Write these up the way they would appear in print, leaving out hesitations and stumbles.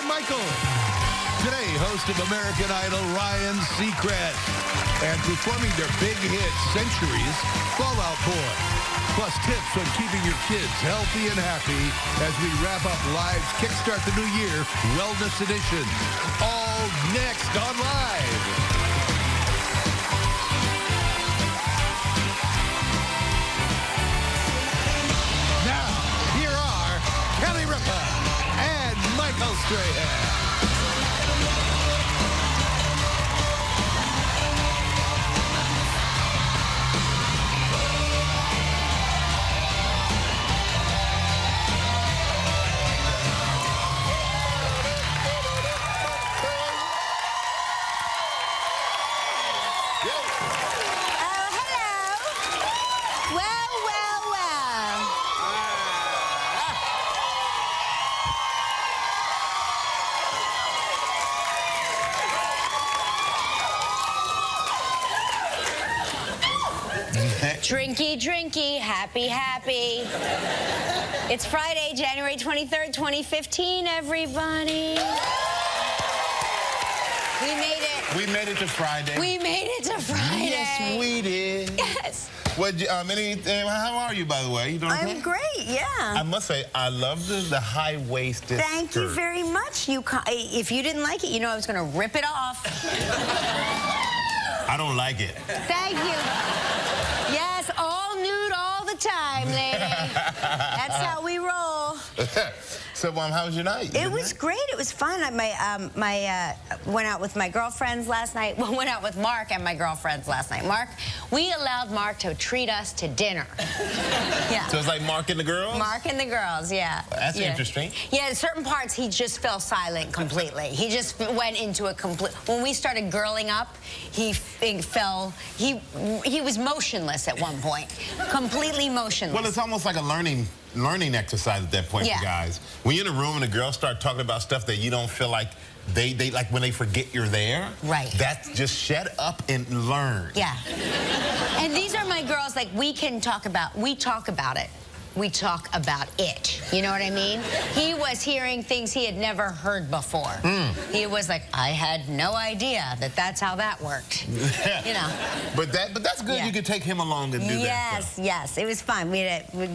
Michaels. Today, host of American Idol, Ryan Seacrest. And performing their big hit, Centuries, Fall Out Boy. Plus tips on keeping your kids healthy and happy as we wrap up Live's Kickstart the New Year Wellness Edition. All next on Live. Kelly Ripa and Michael Strahan. Drinky, drinky, happy, happy. It's Friday, January 23rd, 2015, everybody. We made it. We made it to Friday. We made it to Friday. Yes, we did. Yes. How are you, by the way? You doing okay? I'm great, yeah. I must say, I love the high-waisted Thank you very much. If you didn't like it, you know I was going to rip it off. I don't like it. Thank you. Yes, all nude all the time, lady. That's how we roll. So, how was your night? It was great. It was fun. I went out with my girlfriends last night. Well, went out with Mark and my girlfriends last night. We allowed Mark to treat us to dinner. Yeah. So it's like Mark and the girls? Mark and the girls, yeah. Well, that's interesting. Yeah, in certain parts, he just fell silent completely. He just went into a complete... When we started girling up, he was motionless at one point. Completely motionless. Well, it's almost like a learning exercise at that point, yeah. For guys. When you're in a room and the girls start talking about stuff that you don't feel like they like when they forget you're there. Right. That's just shut up and learn. Yeah. And these are my girls, like, we talk about it. We talk about it. You know what I mean? He was hearing things he had never heard before. He was like, I had no idea that that's how that worked. You know. But that's good. Yeah. You could take him along and do that. Yes, yes. It was fun. We had a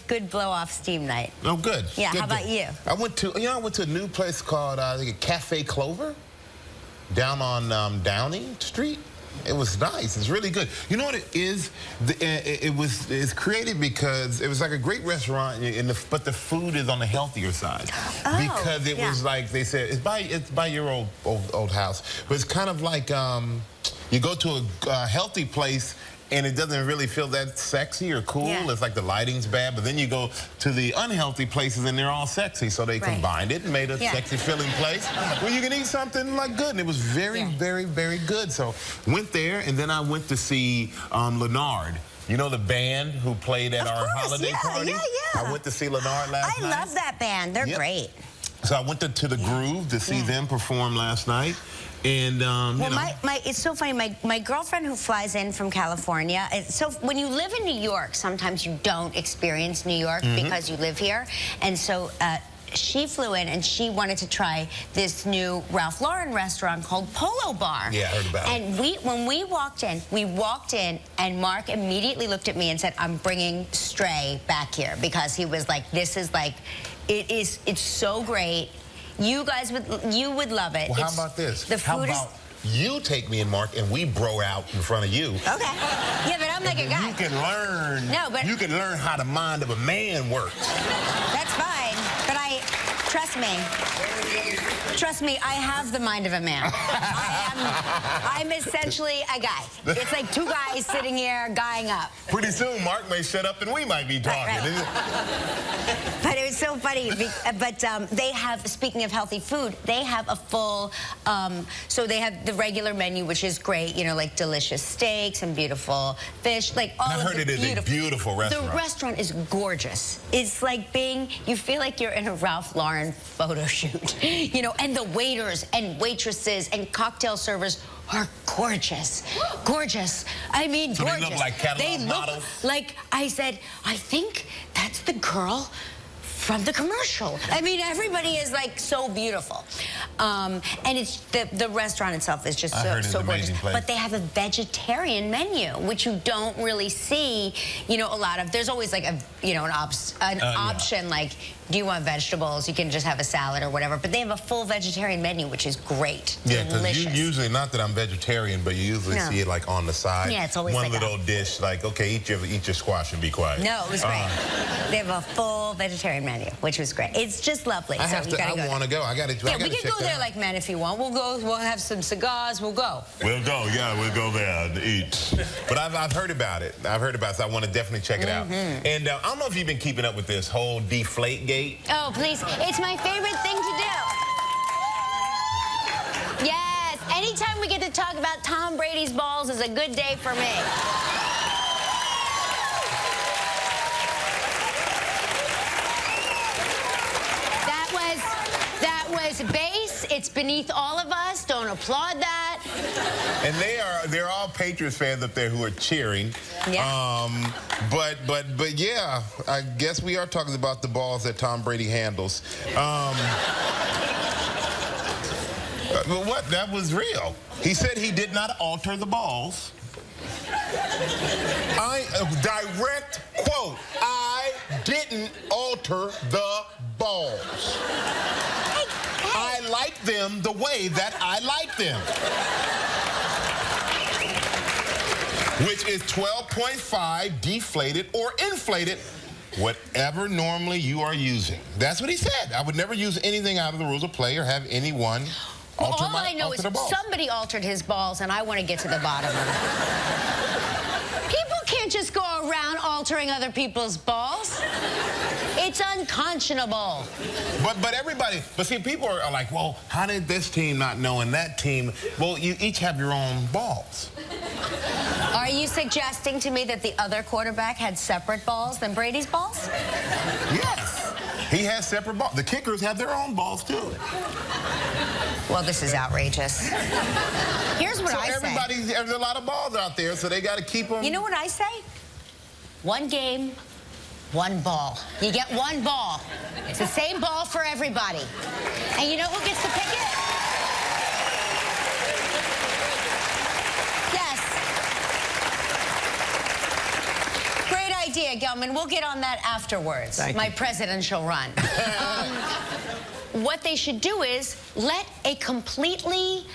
good blow off steam night. Oh, good. Yeah. Good, how about you? I went to a new place called I think Cafe Clover down on Downing Street. It was nice. It's really good. You know what it is? It's created because it was like a great restaurant, but the food is on the healthier side. Oh, because it was like they said it's by your old house, but it's kind of like you go to a healthy place. And it doesn't really feel that sexy or cool. Yeah. It's like the lighting's bad. But then you go to the unhealthy places and they're all sexy. So they combined it and made a sexy feeling place where you can eat something like good. And it was very, very, very good. So went there and then I went to see Leonard. You know the band who played at our holiday party? Yeah. I went to see Leonard last night. I love that band. They're great. So I went to the Groove to see them perform last night. And, it's so funny. My girlfriend who flies in from California, so when you live in New York, sometimes you don't experience New York because you live here. And so she flew in and she wanted to try this new Ralph Lauren restaurant called Polo Bar. Yeah, I heard about it. And when we walked in and Mark immediately looked at me and said, I'm bringing Stray back here, because he was like, this is like, it's so great. You would love it. Well, how about this? The food you take me and Mark and we bro out in front of you. Okay. Yeah, but I'm like a guy. You can learn. No, but you can learn how the mind of a man works. That's fine. But trust me, I have the mind of a man. I'm essentially a guy. It's like two guys sitting here guying up. Pretty soon, Mark may shut up and we might be talking. Right. But it was so funny. But they have, speaking of healthy food, they have a full, so they have the regular menu, which is great, you know, like delicious steaks and beautiful fish, like all of the beautiful. I heard it is a beautiful restaurant. The restaurant is gorgeous. It's like you feel like you're in a Ralph Lauren photo shoot, you know, and the waiters and waitresses and cocktail servers are gorgeous. Gorgeous. I mean, so gorgeous. They look like catalog models? Like, I said, I think that's the girl from the commercial. I mean, everybody is like so beautiful. And it's the restaurant itself is just so gorgeous. But they have a vegetarian menu, which you don't really see, you know, a lot of. There's always like a, you know, an option like, do you want vegetables? You can just have a salad or whatever. But they have a full vegetarian menu, which is great. Yeah, because you usually, not that I'm vegetarian, but you usually see it like on the side. Yeah, it's always one like little dish, like, okay, eat your squash and be quiet. No, it was great. They have a full vegetarian menu, which was great. It's just lovely. I want to go. I got to. Yeah, we can go there like men if you want. We'll go. We'll have some cigars. We'll go. We'll go. Yeah, we'll go there and eat. But I've heard about it. I've heard about it, so I want to definitely check it out. And I don't know if you've been keeping up with this whole Deflategate. Oh, please. It's my favorite thing to do. Yes. Anytime we get to talk about Tom Brady's balls is a good day for me. That was base. It's beneath all of us. Don't applaud that. And they're all Patriots fans up there who are cheering. Yeah. But yeah, I guess we are talking about the balls that Tom Brady handles. But what? That was real. He said he did not alter the balls. Direct quote, I didn't alter the balls. I like them the way that I like them. Which is 12.5 deflated or inflated, whatever normally you are using. That's what he said. I would never use anything out of the rules of play or have anyone alter all I know is somebody altered his balls, and I want to get to the bottom of it. People can't just go around altering other people's balls. It's unconscionable. But see, people are like, well, how did this team not know and that team? Well, you each have your own balls. Are you suggesting to me that the other quarterback had separate balls than Brady's balls? Yes. He has separate balls. The kickers have their own balls, too. Well, this is outrageous. Here's what I say. There's a lot of balls out there, so they got to keep them. You know what I say? One game, one ball. You get one ball. It's the same ball for everybody. And you know who gets to pick it? Yes. Great idea, Gelman. We'll get on that afterwards. My presidential run. What they should do is let a completely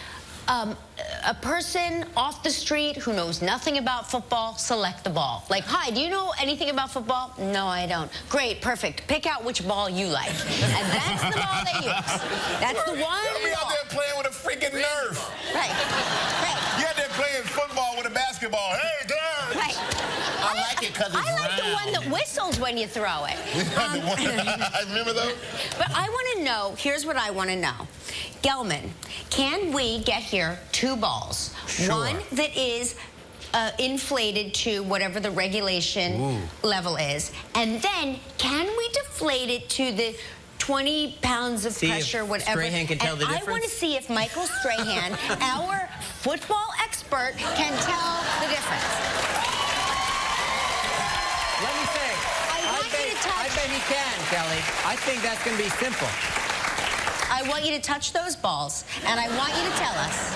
a person off the street who knows nothing about football select the ball. Like, hi, do you know anything about football? No, I don't. Great, perfect. Pick out which ball you like. And that's the ball they use. That's the one You'll be out there playing with a freaking Nerf. Right. You're out there playing football with a basketball. Hey, guys. Right. I like it because it's I like the one that whistles when you throw it. I remember those. But I want to know, here's what I want to know. Gelman, can we get here two balls? Sure. One that is inflated to whatever the regulation level is, and then can we deflate it to the 20 pounds of pressure, whatever. Strahan can tell the difference? I want to see if Michael Strahan, our football expert, can tell the difference. Let me say, I bet he can, Kelly. I think that's going to be simple. I want you to touch those balls, and I want you to tell us.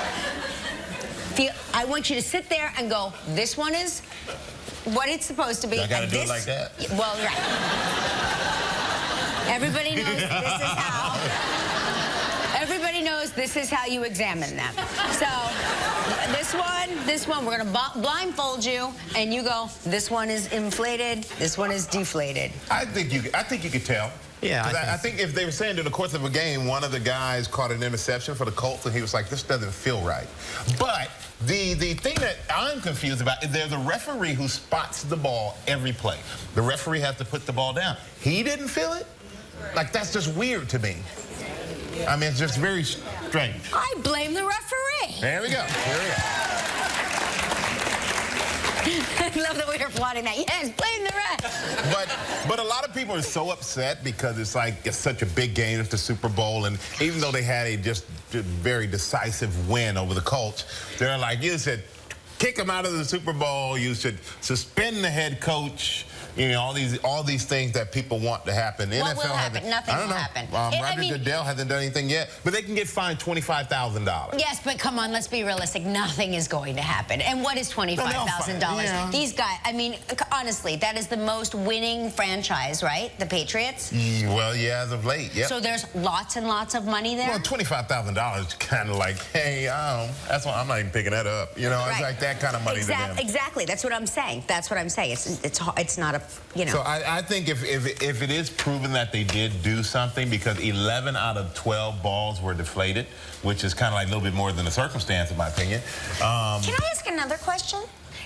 I want you to sit there and go, this one is what it's supposed to be. I got to do it like that? Well, right. Everybody knows this is how. Everybody knows this is how you examine them. So this one, we're going to blindfold you, and you go, this one is inflated, this one is deflated. I think you could tell. Yeah, I think if they were saying in the course of a game, one of the guys caught an interception for the Colts, and he was like, this doesn't feel right. But the thing that I'm confused about is there's a referee who spots the ball every play. The referee has to put the ball down. He didn't feel it? Like, that's just weird to me. I mean, it's just very strange. I blame the referee. There we go. There we go. I love that we were plotting that. Yes, blame the ref. But a lot of people are so upset because it's such a big game. It's the Super Bowl, and even though they had a just very decisive win over the Colts, they're like, you should kick them out of the Super Bowl. You should suspend the head coach. You know, all these things that people want to happen. The What NFL will happen? hasn't. Nothing I don't will know. happen. Roger Goodell hasn't done anything yet, but they can get fined $25,000. Yes, but come on, let's be realistic. Nothing is going to happen. And what is $25,000? Yeah. These guys, I mean, honestly, that is the most winning franchise, right? The Patriots? Well, yeah, as of late, yeah. So there's lots and lots of money there? Well, $25,000 is kind of like, hey, that's why I'm not even picking that up. You know, it's like that kind of money to them. Exactly. That's what I'm saying. That's what I'm saying. It's not a, you know. So I think if it is proven that they did do something, because 11 out of 12 balls were deflated, which is kind of like a little bit more than a circumstance, in my opinion. Can I ask another question?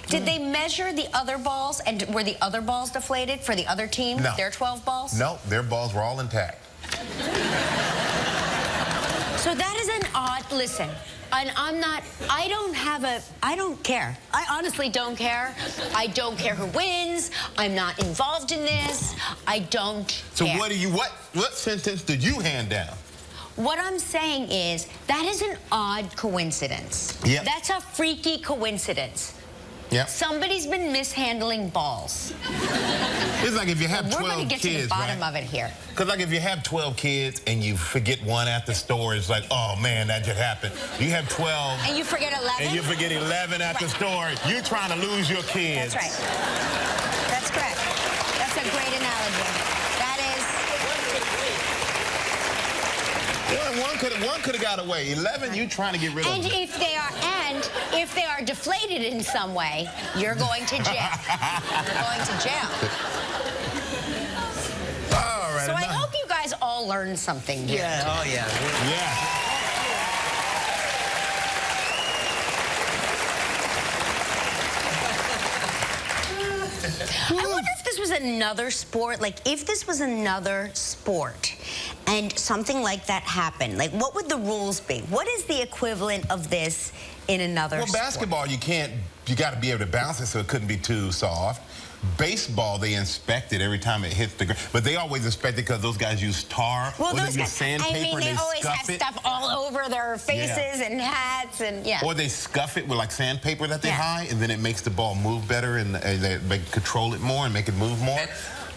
Did they measure the other balls, and were the other balls deflated for the other team? No. Their 12 balls? No, their balls were all intact. So that is an odd, listen, and I don't care. I honestly don't care. I don't care who wins. I'm not involved in this. I don't So care. what sentence did you hand down? What I'm saying is, that is an odd coincidence. Yep. That's a freaky coincidence. Yeah. Somebody's been mishandling balls. It's like if you have 12 We're going to get kids, to the bottom right? of it here. Because like if you have 12 kids and you forget one at the store, it's like, oh man, that just happened. You have 12 And you forget 11? and you forget 11 at the store, you're trying to lose your kids. That's right. That's correct. That's a great analogy. That is... One could have got away. 11, you trying to get rid of And them. if they are deflated in some way, you're going to jail. You're going to jail. All right. So I hope you guys all learned something here. Yeah, oh yeah. Yeah. I wonder if this was another sport, like if this was another sport and something like that happened, like what would the rules be? What is the equivalent of this in another sport? Well, basketball, you got to be able to bounce it so it couldn't be too soft. Baseball, they inspect it every time it hits the ground. But they always inspect it because those guys use tar, Well, or they those use guys, sandpaper, I mean, and they always scuff have it. stuff all over their faces and hats and Or they scuff it with like sandpaper that they Yeah. hide, and then it makes the ball move better, and they control it more and make it move more.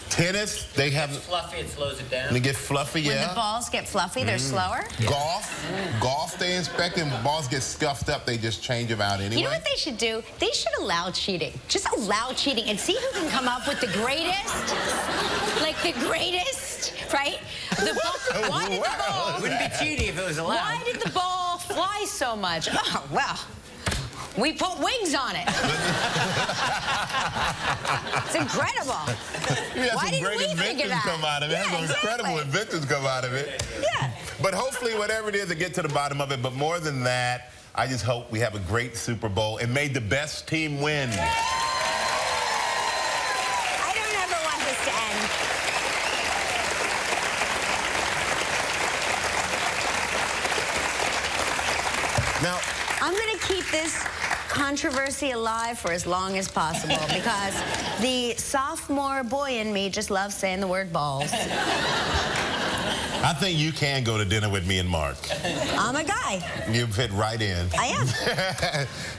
Tennis, they have... Fluffy, it slows it down. They get fluffy, When yeah. the balls get fluffy, they're slower. Golf, they inspect, and balls get scuffed up, they just change them out anyway. You know what they should do? They should allow cheating. Just allow cheating and see who can come up with the greatest, like the greatest, right? The ball, why did the ball? It wouldn't be cheating if it was allowed. Why did the ball fly so much? Oh, well, we put wings on it. It's incredible. We had Why some didn't great we figure inventions that? come out of it. Yeah, Some incredible exactly. inventions come out of it. Yeah. But hopefully, whatever it is, to get to the bottom of it. But more than that, I just hope we have a great Super Bowl and may the best team win. I don't ever want this to end. Now, I'm going to keep this controversy alive for as long as possible because the sophomore boy in me just loves saying the word balls. I think you can go to dinner with me and Mark. I'm a guy. You fit right in. I am.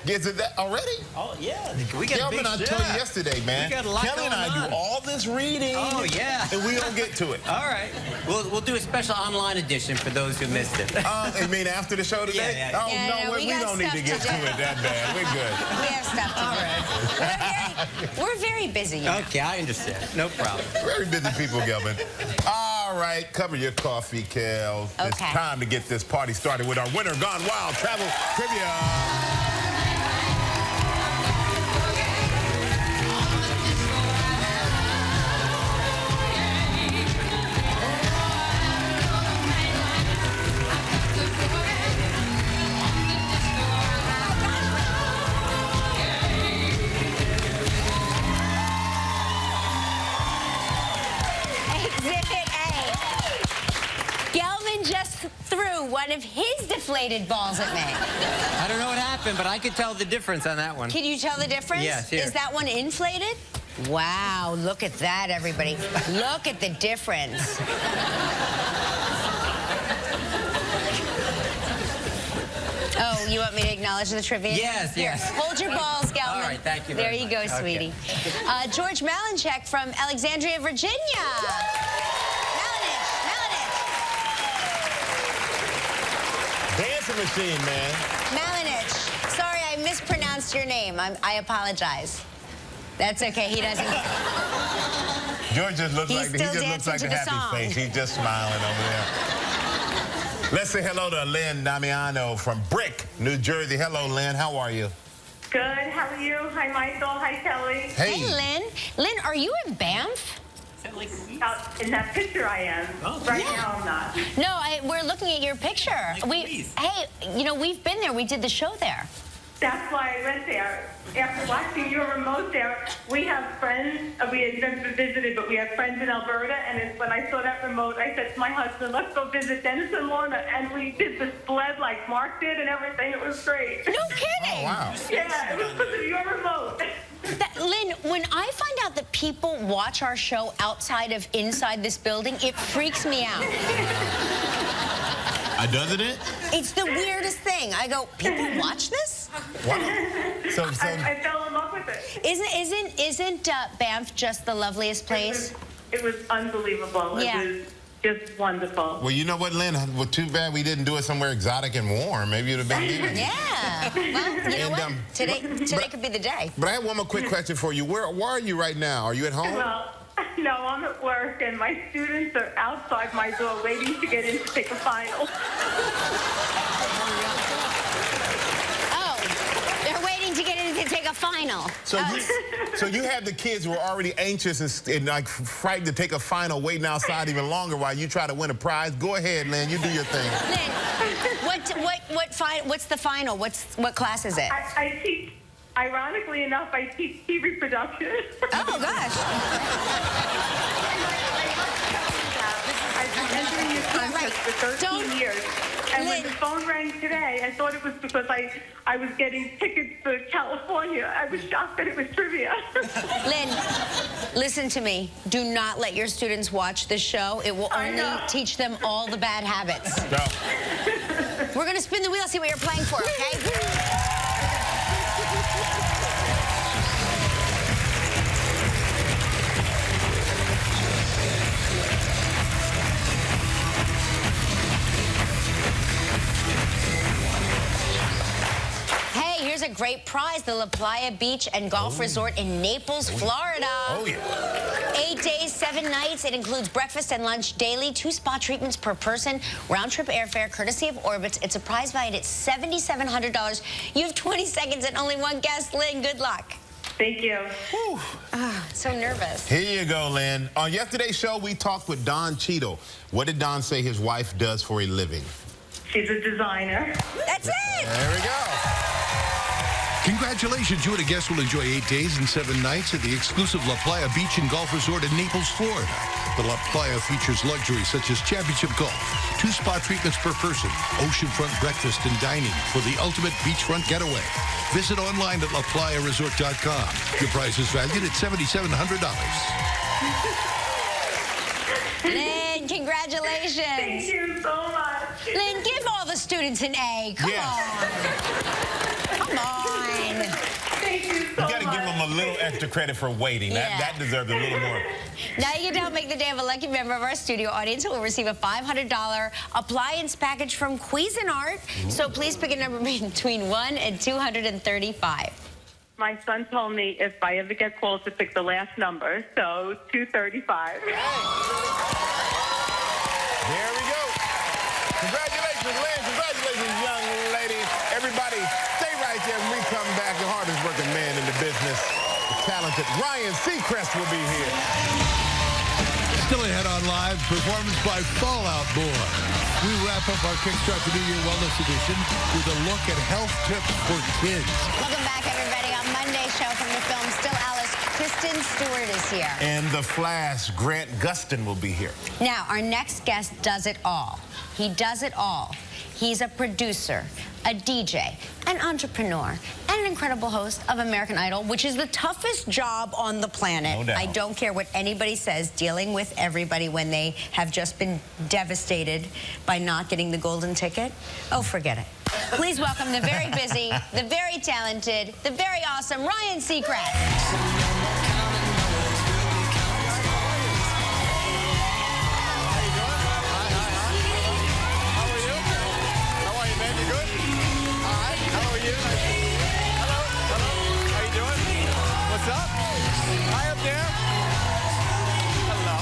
Gets it that already? Oh, yeah. We got Kelvin, I told you yesterday, man. We got a lot Kelly and I going on. do all this reading. Oh, yeah. And we don't get to it. All right. We'll do a special online edition for those who missed it. You mean after the show today? Yeah, yeah. Oh, Yeah, no, no, we we got don't need to stuff get to to do. it that bad. We're good. We have stuff to do. We're very busy. You know. Okay, I understand. No problem. Very busy people, Kelvin. All right, cover your coffee, Kel. It's Okay. time to get this party started with our Winter Gone Wild Travel Trivia. Exhibit A. Gelvin just threw one of his deflated balls at me. I don't know what happened, but I could tell the difference on that one. Can you tell the difference? Yes, here. Is that one inflated? Wow, look at that, everybody. Look at the difference. Oh, You want me to acknowledge the trivia? Yes, Here, yes. hold your balls, Gelman. All right, thank you There very you much. go, Okay. sweetie. George Malinchek from Alexandria, Virginia. Dancing machine, man. Malinich. Sorry, I mispronounced your name. I apologize. That's okay. He doesn't. George just looks He's like still he just looks dancing like to a the happy song. face. He's just smiling over there. Let's say hello to Lynn Damiano from Brick, New Jersey. Hello, Lynn. How are you? Good. How are you? Hi, Michael. Hi, Kelly. Hey, Lynn. Lynn, are you in Banff? In that picture, I am. Right now, I'm not. No, we're looking at your picture. Hey, you know, we've been there. We did the show there. That's why I went there. After watching your remote there, we have friends. We had never visited, but we have friends in Alberta. And when I saw that remote, I said to my husband, let's go visit Dennis and Lorna. And we did the sled like Mark did and everything. It was great. No kidding. Oh, wow. Yeah, it was because of your remote. Lynn, when I find out that people watch our show outside of inside this building, it freaks me out. Doesn't it? It's the weirdest thing. I go, people watch this? Wow. So I fell in love with it. Isn't Banff just the loveliest place? It was unbelievable. Yeah. It was just wonderful. well, you know what, Lynn? Well, too bad we didn't do it somewhere exotic and warm. Maybe it would have been there. Yeah. Well, you know And, what? Today could be the day. But I have one more quick question for you. Where are you right now? Are you at home? Well, no, I'm at work, and my students are outside my door waiting to get in to take a final. Oh, they're waiting to get in to take a final. So you have the kids who are already anxious and like frightened to take a final, waiting outside even longer while you try to win a prize. Go ahead, Lynn. You do your thing. Lynn, what's the final? What class is it? I teach, ironically enough, I teach TV production. Oh, gosh. I've been entering this contest for 13 years. And when Lynn. the phone rang today, I thought it was because I was getting tickets to California. I was shocked that it was trivia. Lynn, listen to me. Do not let your students watch this show. It will I only know. teach them all the bad habits. Go. We're going to spin the wheel, see what you're playing for, okay? Hey, here's a great prize, the La Playa Beach and Golf Resort in Naples, Florida. Oh, yeah. 8 days, 7 nights. It includes breakfast and lunch daily, 2 spa treatments per person, round-trip airfare, courtesy of Orbitz. It's a prize valued at $7,700. You have 20 seconds and only one guest. Lynn, good luck. Thank you. So nervous. Here you go, Lynn. On yesterday's show, we talked with Don Cheadle. What did Don say his wife does for a living? She's a designer. That's it. There we go. Congratulations, you and a guest will enjoy 8 days and 7 nights at the exclusive La Playa Beach and Golf Resort in Naples, Florida. The La Playa features luxuries such as championship golf, 2 spa treatments per person, oceanfront breakfast and dining for the ultimate beachfront getaway. Visit online at laplayaresort.com. Your prize is valued at $7,700. Lynn, congratulations. Thank you so much. Lynn, give all the students an A. Come on. Come on. Thank you so You got to give them a little extra credit for waiting. Yeah. That deserves a little more. Now you can help make the day of a lucky member of our studio audience who will receive a $500 appliance package from Cuisinart. So please pick a number between 1 and 235. My son told me if I ever get called to pick the last number, so 235. There we go. Congratulations, Lynn. Congratulations, young lady. Everybody, stay right there when we come back. The hardest working man in the business, the talented Ryan Seacrest will be here. Still ahead on live, performance by Fall Out Boy. We wrap up our Kickstart the New Year Wellness Edition with a look at health tips for kids. Welcome back, everybody. On Monday's show from the film Still Alice, Kristen Stewart is here. And the Flash, Grant Gustin will be here. Now, our next guest does it all. He does it all. He's a producer, a DJ, an entrepreneur, and an incredible host of American Idol, which is the toughest job on the planet. No doubt. I don't care what anybody says, dealing with everybody when they have just been devastated by not getting the golden ticket. Oh, forget it. Please welcome the very busy, the very talented, the very awesome Ryan Seacrest. What's up? Hi up there. Hello.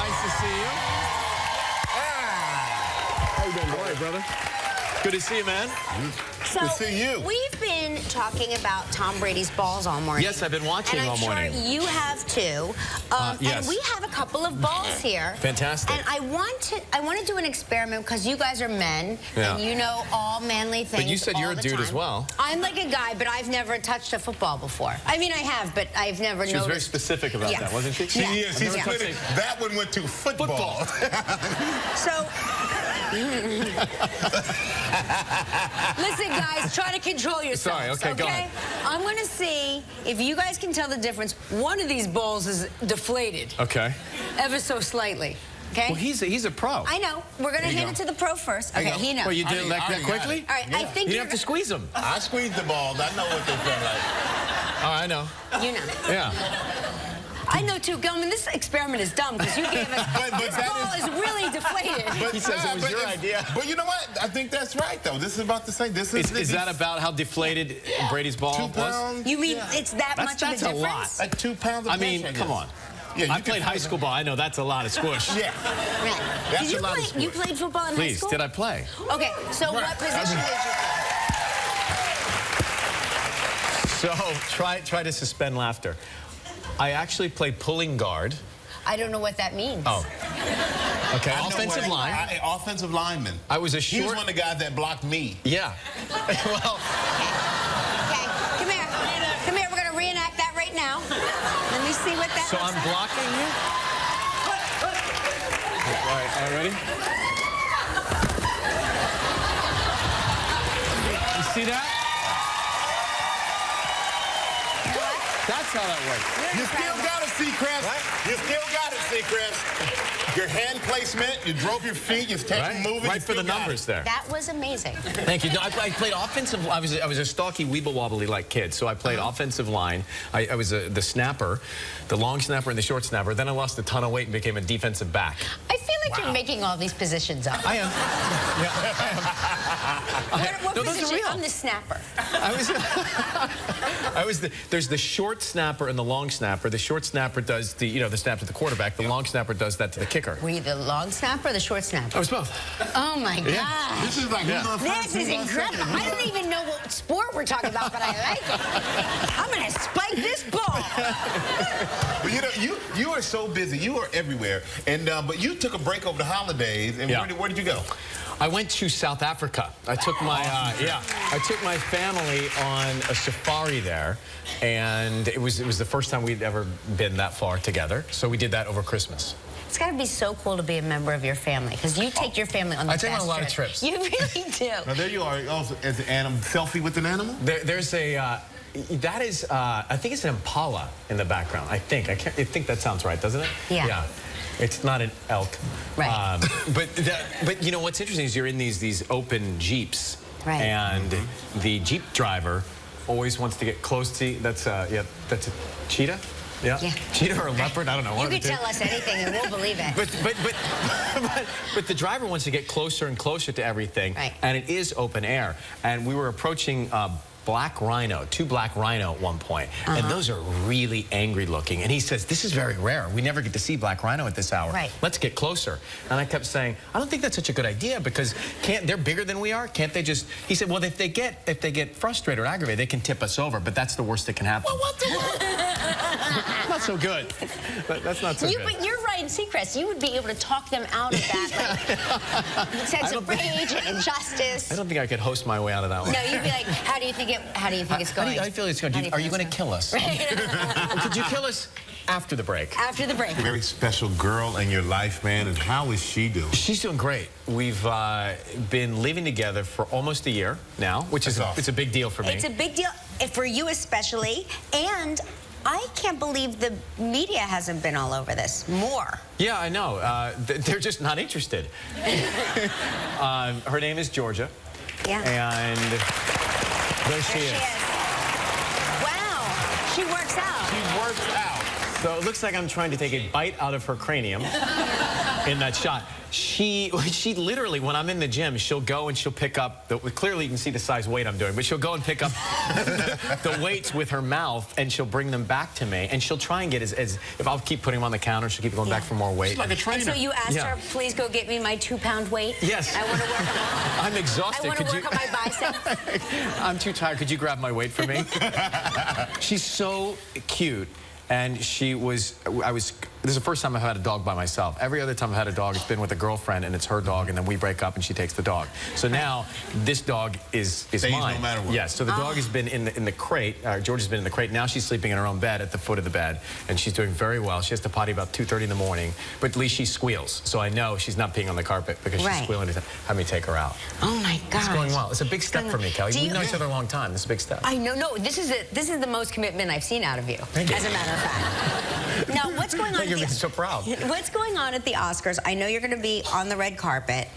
Nice to see you. How you doing, boy, brother? Good to see you, man. So Good to see you. We've been talking about Tom Brady's balls all morning. Yes, I've been watching all morning. And I'm sure you have too. Yes. And we have a couple of balls here. Fantastic. And I want to do an experiment because you guys are men Yeah. and you know all manly things. But you said all you're a the dude time. as well. I'm like a guy, but I've never touched a football before. I mean, I have, but I've never She was noticed. very specific about Yes. that, wasn't she? She Yeah. is. She's Yeah. split it. That one went to football. So, listen, guys, try to control yourselves. Sorry, okay, go ahead. I'm going to see if you guys can tell the difference. One of these balls is deflated, Okay. ever so slightly. Okay. Well, he's a pro. I know. We're going to you hand go. it to the pro first. Okay, you go. he knows. Well, you did it I like that already got quickly? it. All right, I think You you're didn't have to squeeze them. I squeezed the balls. I know what they feel like. Oh, I know. You know. Yeah. I know too, Gelman. This experiment is dumb because you gave us. But this that ball is really deflated. But He says it was your it's- idea. But you know what? I think that's right, though. This is about the same. This Is that about how deflated Brady's ball 2 was? pounds? You mean it's that much That's of a a lot. difference? Like 2 pounds of I mean, bench, come guess. on. Yeah, I you played can high feel school ball. I know that's a lot of squish. Yeah. Right. That's Did you a lot of play? You squish. played football in high Please, school? did I play? Okay, so Right. what position did you play? So try to suspend laughter. I actually played pulling guard. I don't know what that means. Oh. Okay, I know offensive what- line. Offensive lineman. I was a He was short. one of the guys that blocked me. Yeah. Well, Okay, come here. Come here, we're going to reenact that right now. Let me see what that so looks I'm like. blocking you. All right, ready? You see that? That's how that works. You still got it, Seacrest. You still got it, Seacrest. Your hand placement, you drove your feet, you kept Right, moving. right you for the still got numbers it. there. That was amazing. Thank you. No, I played offensive. I was a stocky, weeble wobbly like kid. So I played offensive line. I was the snapper, the long snapper, and the short snapper. Then I lost a ton of weight and became a defensive back. I feel like you're making all these positions up. I am. Yeah, I am. What No, those are position? real. I'm the snapper. There's the short snapper and the long snapper. The short snapper does the snap to the quarterback. The long snapper does that to the kicker. Were you the long snapper or the short snapper? I was both. Oh my God. This is like, who's on first, This is who's on incredible. second? I don't even know what sport we're talking about, but I like it. I'm going to spike this ball. But you are so busy. You are everywhere. And but you took a break over the holidays. And Yeah. where did you go? I went to South Africa. I took my I took my family on a safari there, and it was the first time we'd ever been that far together. So we did that over Christmas. It's got to be so cool to be a member of your family because you take your family on the I take on best a lot of trips. You really do. Now there you are. Also, as an animal, selfie with an animal. There's a that is I think it's an impala in the background. I think think that sounds right, doesn't it? Yeah. Yeah. It's not an elk. Right. But you know what's interesting is you're in these open Jeeps. Right. And the Jeep driver always wants to get close to that's a cheetah. Yeah. Yeah. Cheetah or a leopard, I don't know. You one of the could two. tell us anything and we'll believe it. But the driver wants to get closer and closer to everything. Right. And it is open air. And we were approaching black rhino, 2 black rhino at one point. And those are really angry looking. And he says, this is very rare. We never get to see black rhino at this hour. Right. Let's get closer. And I kept saying, I don't think that's such a good idea because they're bigger than we are. Can't they just, he said, well, if they get frustrated or aggravated, they can tip us over, but that's the worst that can happen. Well, what the world? Not so good. That's not so good. But you're right Ryan Seacrest. You would be able to talk them out of that like, sense of rage and injustice. I don't think I could host my way out of that one. No, you'd be like, how do you think it's going? How do you feel it's going? Are you going to kill us? Could you kill us after the break? After the break. Very special girl in your life, man, and how is she doing? She's doing great. We've been living together for almost a year now, which is awesome. It's a big deal for me. It's a big deal for you especially, and I can't believe the media hasn't been all over this more. Yeah, I know. They're just not interested. Her name is Georgia. Yeah. And there she is. Wow, she works out. She works out. So it looks like I'm trying to take a bite out of her cranium in that shot. She literally, when I'm in the gym, she'll go and she'll pick up, clearly you can see the size weight I'm doing, but she'll go and pick up the weights with her mouth and she'll bring them back to me and she'll try and get if I'll keep putting them on the counter, she'll keep going back for more weight. She's like a trainer. And so you asked her, please go get me my 2-pound weight? Yes. I want to work on I'm exhausted. I want to work on my biceps. I'm too tired. Could you grab my weight for me? She's so cute. And this is the first time I've had a dog by myself. Every other time I've had a dog, it's been with a girlfriend, and it's her dog, and then we break up, and she takes the dog. So now, this dog is mine. No matter what. Yes, so the dog has been in the crate. Georgia's been in the crate. Now she's sleeping in her own bed at the foot of the bed, and she's doing very well. She has to potty about 2:30 in the morning, but at least she squeals. So I know she's not peeing on the carpet because she's squealing. Have me take her out. Oh, my God. It's going well. It's a big step for me, Kelly. We've known each other a long time. This is a big step. I know, no, this is the most commitment I've seen out of you. Thank you. As a matter of fact. Now, what's going on? You're being so proud. What's going on at the Oscars? I know you're going to be on the red carpet.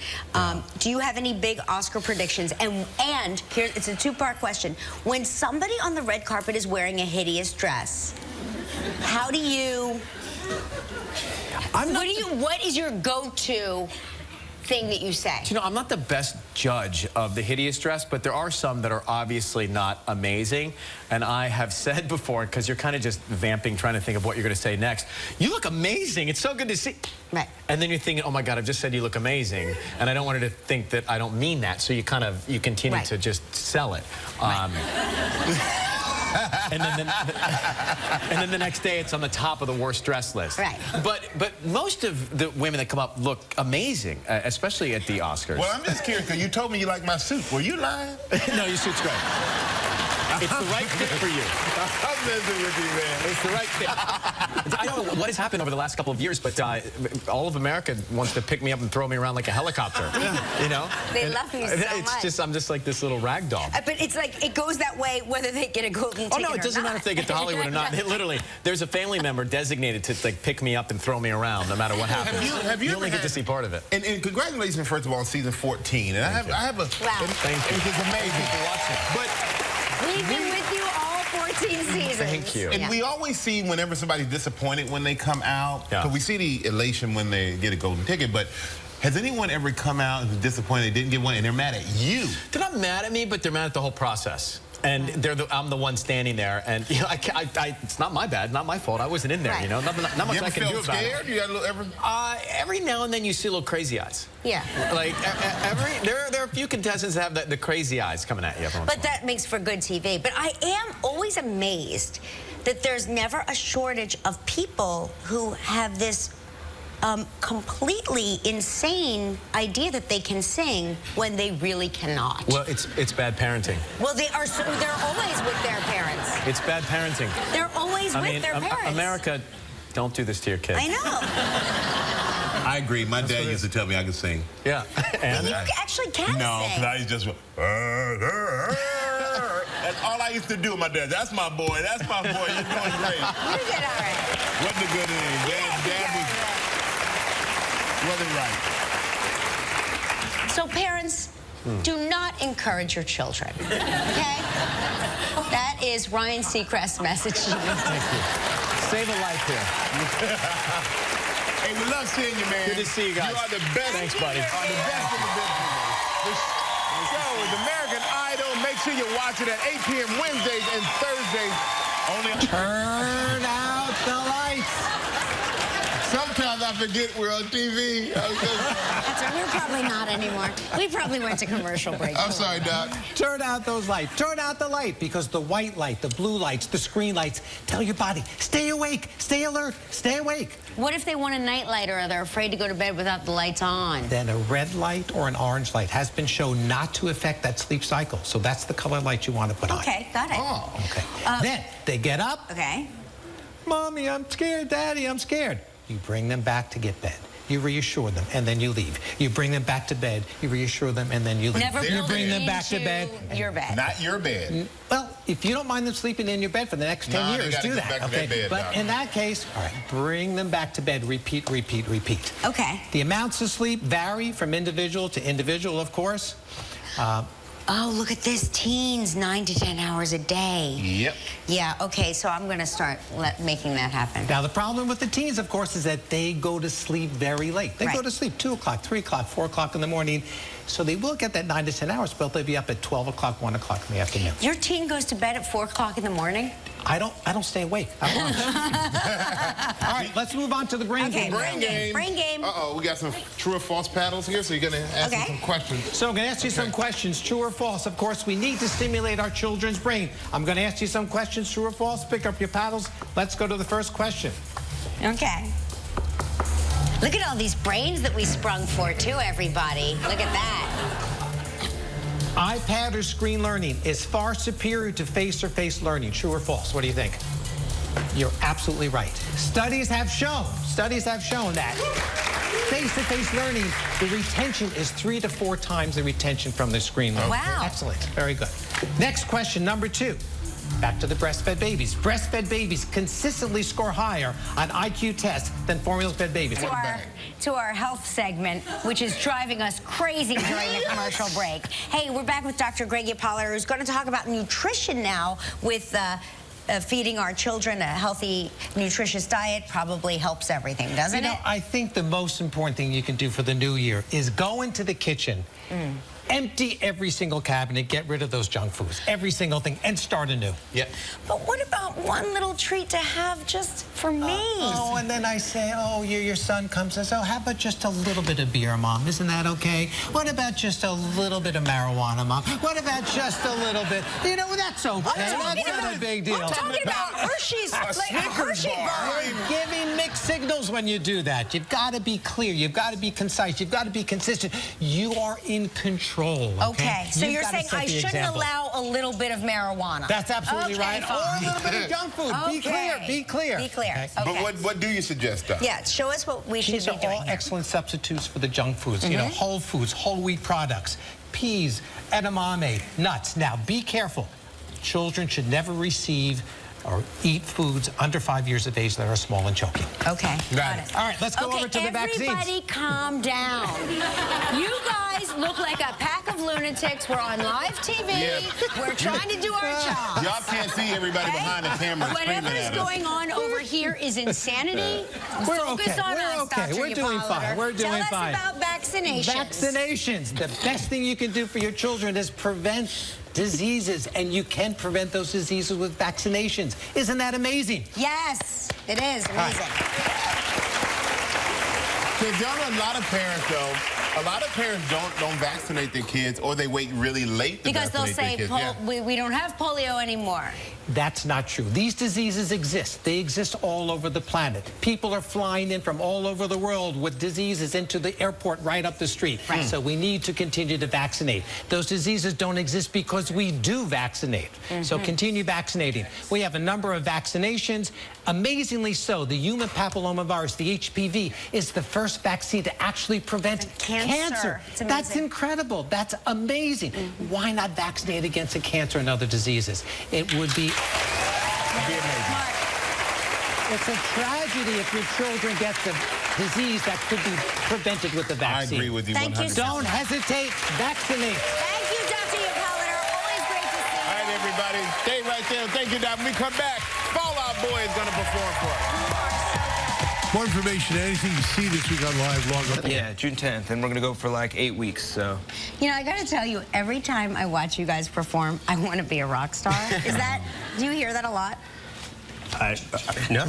Do you have any big Oscar predictions? And here, it's a two-part question. When somebody on the red carpet is wearing a hideous dress, how do you... What is your go-to thing that you say? You know, I'm not the best judge of the hideous dress, but there are some that are obviously not amazing. And I have said before, because you're kind of just vamping, trying to think of what you're going to say next, you look amazing. It's so good to see. Right. And then you're thinking, oh my God, I've just said you look amazing. And I don't want her to think that I don't mean that. So you continue to just sell it. And then the next day, it's on the top of the worst dress list. Right. But most of the women that come up look amazing, especially at the Oscars. Well, I'm just curious, because you told me you like my suit. Were you lying? No, your suit's great. It's the right fit for you. I'm messing with you, man. It's the right fit. I don't know what has happened over the last couple of years, but all of America wants to pick me up and throw me around like a helicopter. You know? They love you so much. I'm just like this little rag doll. But it's like, it goes that way whether they get a golden ticket or not. Oh, no, it doesn't matter if they get to Hollywood or not. Literally, there's a family member designated to like pick me up and throw me around no matter what happens. You only get to see part of it. And congratulations, first of all, on season 14. And I have a... Thank you. Which is amazing. Thank you for watching. But we've been with you all 14 seasons. Thank you. And we always see whenever somebody's disappointed when they come out. Yeah. So we see the elation when they get a golden ticket, but has anyone ever come out and was disappointed they didn't get one and they're mad at you? They're not mad at me, but they're mad at the whole process. And I'm the one standing there, and you know, it's not my bad, not my fault. I wasn't in there, you know. Not much I can do about scared? it. You got a little Every now and then you see little crazy eyes. Yeah. Like there are a few contestants that have the crazy eyes coming at you. But that makes for good TV. But I am always amazed that there's never a shortage of people who have this completely insane idea that they can sing when they really cannot. Well, it's bad parenting. Well, they're always with their parents. It's bad parenting. They're always with their parents. America, don't do this to your kids. I know. I agree. My dad used to tell me I could sing. Yeah. And you actually can sing. No, because I used to just that's all I used to do with my dad. That's my boy. That's my boy. You're doing great. You did all right. Wasn't a good name. Dad wasn't right. So parents, do not encourage your children, okay? That is Ryan Seacrest's message to you. Thank you. Save a life here. Hey, we love seeing you, man. Good to see you guys. You are the best. Thanks, buddy. You are the best in the business. This show is American Idol. Make sure you watch it at 8 p.m. Wednesdays and Thursdays. Only turn out the lights. Sometimes I forget we're on TV. That's a new Probably not anymore. We probably went to commercial break. I'm sorry, Doc. Turn out those lights. Turn out the light, because the white light, the blue lights, the screen lights tell your body, stay awake, stay alert, stay awake. What if they want a night light or they're afraid to go to bed without the lights on? Then a red light or an orange light has been shown not to affect that sleep cycle. So that's the color light you want to put on. Okay, got it. Oh. Okay. Then they get up. Okay. Mommy, I'm scared. Daddy, I'm scared. You bring them back to get bed. You reassure them, and then you leave. You bring them back to bed. You reassure them, and then you leave. Never you build bring it them back to into bed. your bed. Not your bed. Well, if you don't mind them sleeping in your bed for the next 10 Nah, they years, gotta do go that. back to Okay. their bed, But Doc. in that case, all right, bring them back to bed. Repeat, repeat, repeat. Okay. The amounts of sleep vary from individual to individual, of course. Oh, look at this. Teens, 9 to 10 hours a day. Yep. Yeah, okay, so I'm going to start making that happen. Now, the problem with the teens, of course, is that they go to sleep very late. They Right. go to sleep 2 o'clock, 3 o'clock, 4 o'clock in the morning. So they will get that 9 to 10 hours, but they'll be up at 12 o'clock, 1 o'clock in the afternoon. Your teen goes to bed at 4 o'clock in the morning? I don't stay awake. I lunch. All right, let's move on to the brain Okay, game. Brain game. Brain game. Uh-oh, we got some true or false paddles here, so you're going to ask them Okay. some questions. So I'm going to ask you some questions, true or false. Of course, we need to stimulate our children's brain. I'm going to ask you some questions, true or false. Pick up your paddles. Let's go to the first question. Okay. Look at all these brains that we sprung for, too, everybody. Look at that. iPad or screen learning is far superior to face-to-face learning. True or false? What do you think? You're absolutely right. Studies have shown that face-to-face learning, the retention is 3 to 4 times the retention from the screen learning. Wow. Excellent. Very good. Next question, number 2. Back to the breastfed babies. Breastfed babies consistently score higher on IQ tests than formula-fed babies. To our health segment, which is driving us crazy during the commercial break. Hey, we're back with Dr. Greg Pollard, who's going to talk about nutrition now with feeding our children a healthy, nutritious diet probably helps everything, doesn't it? I think the most important thing you can do for the new year is go into the kitchen, empty every single cabinet, get rid of those junk foods, every single thing, and start anew. Yep. But what about one little treat to have just for me? Oh, and then I say, oh, your son comes and says, oh, how about just a little bit of beer, Mom? Isn't that okay? What about just a little bit of marijuana, Mom? What about just a little bit? You know, that's okay. That's not a big deal. I'm talking about Hershey's, like a Hershey bar. You're giving mixed signals when you do that. You've got to be clear. You've got to be concise. You've got to be consistent. You are in control. Okay, so You've you're gotta saying set I the shouldn't example. allow a little bit of marijuana. That's absolutely Okay, right. fine. Or a little bit of junk food. Be clear. Okay. Be clear. Be clear. Okay. Okay. But what do you suggest, Doc? Yeah, show us what we should These be are doing all here. excellent substitutes for the junk foods. You know, whole foods, whole wheat products, peas, edamame, nuts. Now, be careful. Children should never receive or eat foods under 5 years of age that are small and choking. Okay, Got it. All right, let's go over to the vaccines. Everybody calm down. You guys look like a pack of lunatics. We're on live TV. Yeah. We're trying to do our job. Y'all can't see everybody behind the camera screaming Whatever's at us. going on over here is insanity. We're Focus okay. on We're us, okay. Dr. We're doing Hippolyter. fine. We're doing fine. Tell us about vaccinations. Vaccinations. The best thing you can do for your children is prevent diseases, and you can prevent those diseases with vaccinations. Isn't that amazing? Yes, it is amazing. So don't a lot of parents, though, a lot of parents don't vaccinate their kids, or they wait really late to Because they'll vaccinate say, their kids. we don't have polio anymore. That's not true. These diseases exist. They exist all over the planet. People are flying in from all over the world with diseases into the airport right up the street. Right. So we need to continue to vaccinate. Those diseases don't exist because we do vaccinate. So continue vaccinating. We have a number of vaccinations. Amazingly so, the human papillomavirus, the HPV, is the first vaccine to actually prevent Cancer. It's amazing. That's incredible. That's amazing. Why not vaccinate against a cancer and other diseases? It would be Smart. It's a tragedy if your children get the disease that could be prevented with the I vaccine. agree with you Thank 100%. you so Don't hesitate. Vaccinate. Thank you, Dr. Hippolyter. Always great to see you. All right, everybody, stay right there. Thank you, Doc. When we come back, Fallout Boy is going to perform for us. More information, anything you see this week on Live, log up. Yeah, June 10th, and we're gonna go for like 8 weeks, so. You know, I gotta tell you, every time I watch you guys perform, I want to be a rock star. Do you hear that a lot? No.